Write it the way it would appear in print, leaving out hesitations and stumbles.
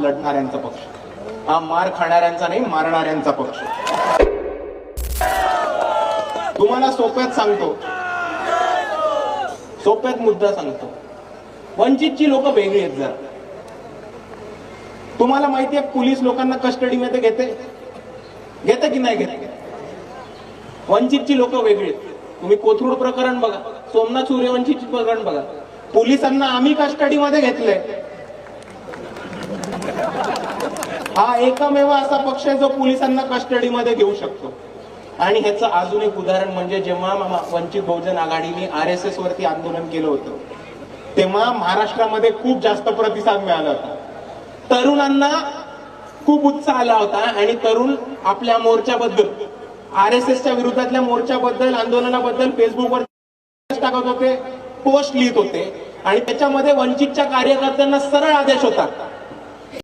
लढणाऱ्यांचा पक्ष, हा मार खाणाऱ्यांचा नाही, मारणाऱ्यांचा पक्ष. तुम्हाला सोप्यात सांगतो, सोप्यात मुद्दा सांगतो. वंचितची लोक वेगळी आहेत जरा. तुम्हाला माहिती आहे पोलीस लोकांना कस्टडीमध्ये घेते की नाही घेते? वंचितची लोक वेगळी आहेत. तुम्ही कोथरूड प्रकरण बघा, सोमनाथ सूर्यवंशीचे प्रकरण बघा. पोलिसांना आम्ही कस्टडीमध्ये घेतलंय. हा एकमेव असा पक्ष आहे जो पोलिसांना कस्टडीमध्ये घेऊ शकतो. आणि ह्याचं अजून एक उदाहरण म्हणजे जेव्हा वंचित बहुजन आघाडीने RSS वरती आंदोलन केलं होतं तेव्हा महाराष्ट्रामध्ये खूप जास्त प्रतिसाद मिळाला होता. तरुणांना खूप उत्साह आला होता आणि तरुण आपल्या मोर्चाबद्दल, RSSच्या विरोधातल्या मोर्चाबद्दल, आंदोलनाबद्दल फेसबुकवर टाकत होते, पोस्ट लिहित होते. आणि त्याच्यामध्ये वंचितच्या कार्यकर्त्यांना सरळ आदेश होता